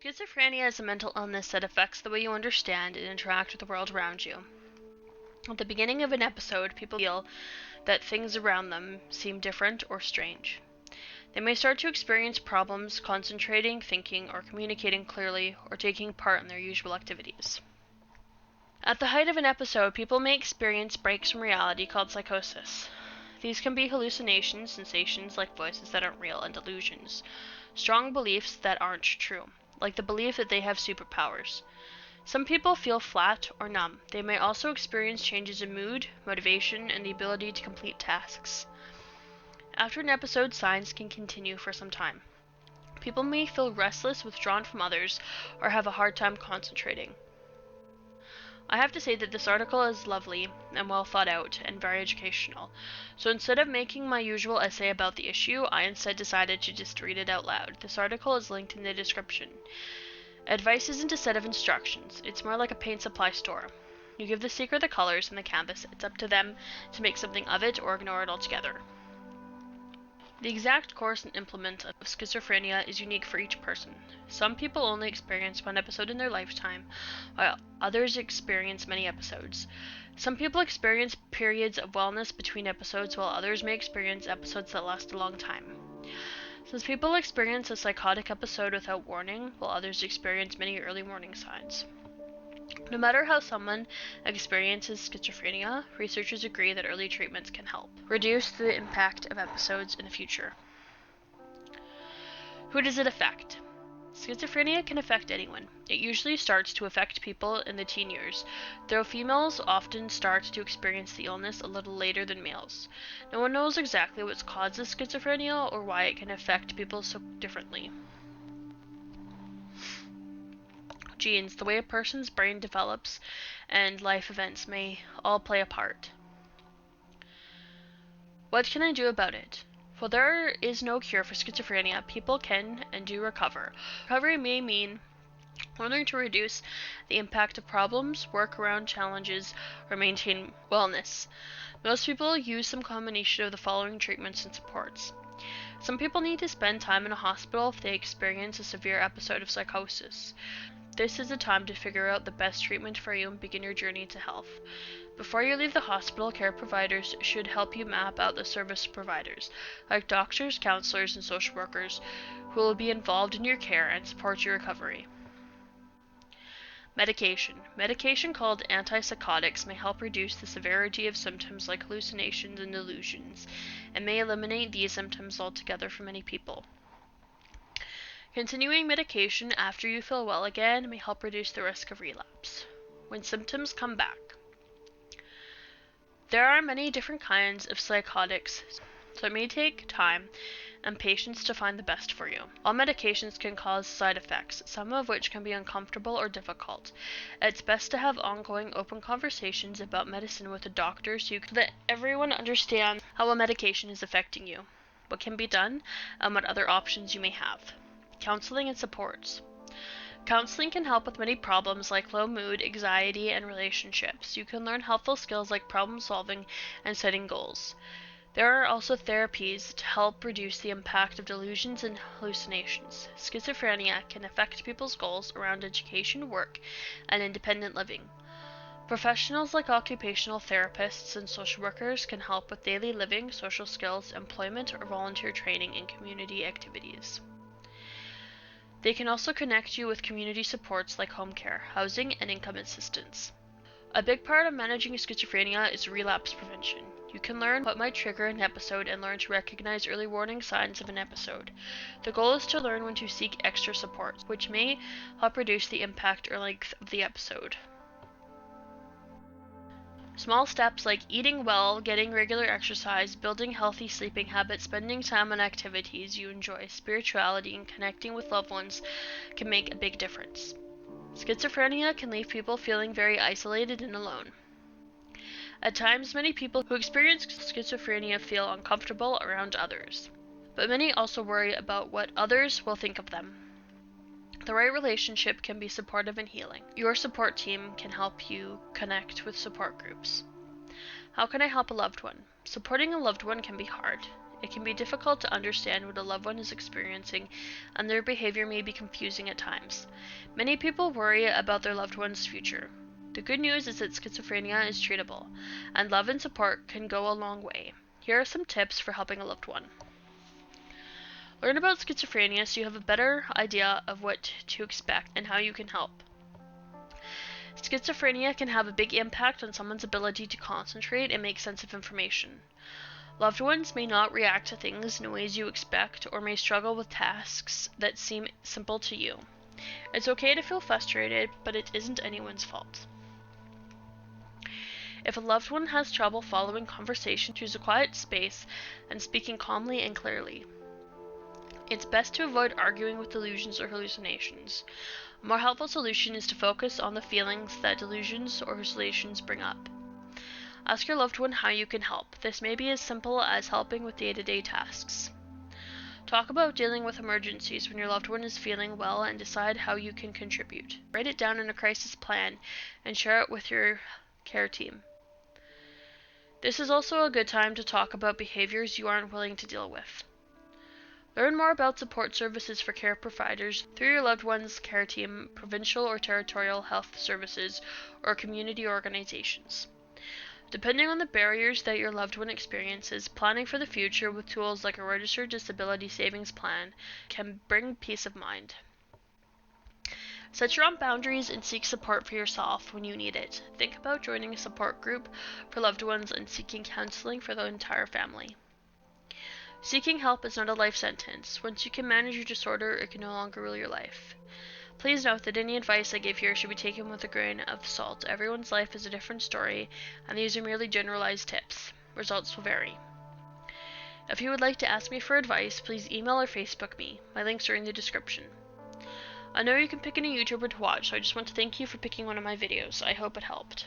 Schizophrenia is a mental illness that affects the way you understand and interact with the world around you. At the beginning of an episode, people feel that things around them seem different or strange. They may start to experience problems concentrating, thinking, or communicating clearly, or taking part in their usual activities. At the height of an episode, people may experience breaks from reality called psychosis. These can be hallucinations, sensations like voices that aren't real, and delusions. Strong beliefs that aren't true, like the belief that they have superpowers. Some people feel flat or numb. They may also experience changes in mood, motivation, and the ability to complete tasks. After an episode, signs can continue for some time. People may feel restless, withdrawn from others, or have a hard time concentrating. I have to say that this article is lovely and well thought out and very educational. So instead of making my usual essay about the issue, I instead decided to just read it out loud. This article is linked in the description. Advice isn't a set of instructions. It's more like a paint supply store. You give the seeker the colors and the canvas. It's up to them to make something of it or ignore it altogether. The exact course and implement of schizophrenia is unique for each person. Some people only experience one episode in their lifetime, while others experience many episodes. Some people experience periods of wellness between episodes, while others may experience episodes that last a long time. Some people experience a psychotic episode without warning, while others experience many early warning signs. No matter how someone experiences schizophrenia, researchers agree that early treatments can help reduce the impact of episodes in the future. Who does it affect? Schizophrenia can affect anyone. It usually starts to affect people in the teen years, though females often start to experience the illness a little later than males. No one knows exactly what causes schizophrenia or why it can affect people so differently. Genes, the way a person's brain develops, and life events may all play a part. What can I do about it? While there is no cure for schizophrenia, people can and do recover. Recovery may mean learning to reduce the impact of problems, work around challenges, or maintain wellness. Most people use some combination of the following treatments and supports. Some people need to spend time in a hospital if they experience a severe episode of psychosis. This is the time to figure out the best treatment for you and begin your journey to health. Before you leave the hospital, care providers should help you map out the service providers, like doctors, counselors, and social workers, who will be involved in your care and support your recovery. Medication. Medication called antipsychotics may help reduce the severity of symptoms like hallucinations and delusions, and may eliminate these symptoms altogether for many people. Continuing medication after you feel well again may help reduce the risk of relapse. When symptoms come back. There are many different kinds of psychotics, so it may take time and patience to find the best for you. All medications can cause side effects, some of which can be uncomfortable or difficult. It's best to have ongoing open conversations about medicine with a doctor so that everyone understands how a medication is affecting you, what can be done, and what other options you may have. Counseling and supports. Counseling can help with many problems like low mood, anxiety, and relationships. You can learn helpful skills like problem solving and setting goals. There are also therapies to help reduce the impact of delusions and hallucinations. Schizophrenia can affect people's goals around education, work, and independent living. Professionals like occupational therapists and social workers can help with daily living, social skills, employment, or volunteer training in community activities. They can also connect you with community supports like home care, housing, and income assistance. A big part of managing schizophrenia is relapse prevention. You can learn what might trigger an episode and learn to recognize early warning signs of an episode. The goal is to learn when to seek extra support, which may help reduce the impact or length of the episode. Small steps like eating well, getting regular exercise, building healthy sleeping habits, spending time on activities you enjoy, spirituality, and connecting with loved ones can make a big difference. Schizophrenia can leave people feeling very isolated and alone. At times, many people who experience schizophrenia feel uncomfortable around others, but many also worry about what others will think of them. The right relationship can be supportive and healing. Your support team can help you connect with support groups. How can I help a loved one? Supporting a loved one can be hard. It can be difficult to understand what a loved one is experiencing, and their behavior may be confusing at times. Many people worry about their loved one's future. The good news is that schizophrenia is treatable, and love and support can go a long way. Here are some tips for helping a loved one. Learn about schizophrenia so you have a better idea of what to expect and how you can help. Schizophrenia can have a big impact on someone's ability to concentrate and make sense of information. Loved ones may not react to things in ways you expect or may struggle with tasks that seem simple to you. It's okay to feel frustrated, but it isn't anyone's fault. If a loved one has trouble following conversation, choose a quiet space and speaking calmly and clearly. It's best to avoid arguing with delusions or hallucinations. A more helpful solution is to focus on the feelings that delusions or hallucinations bring up. Ask your loved one how you can help. This may be as simple as helping with day-to-day tasks. Talk about dealing with emergencies when your loved one is feeling well and decide how you can contribute. Write it down in a crisis plan and share it with your care team. This is also a good time to talk about behaviors you aren't willing to deal with. Learn more about support services for care providers through your loved one's care team, provincial or territorial health services, or community organizations. Depending on the barriers that your loved one experiences, planning for the future with tools like a registered disability savings plan can bring peace of mind. Set your own boundaries and seek support for yourself when you need it. Think about joining a support group for loved ones and seeking counseling for the entire family. Seeking help is not a life sentence. Once you can manage your disorder, it can no longer rule your life. Please note that any advice I give here should be taken with a grain of salt. Everyone's life is a different story, and these are merely generalized tips. Results will vary. If you would like to ask me for advice, please email or Facebook me. My links are in the description. I know you can pick any YouTuber to watch, so I just want to thank you for picking one of my videos. I hope it helped.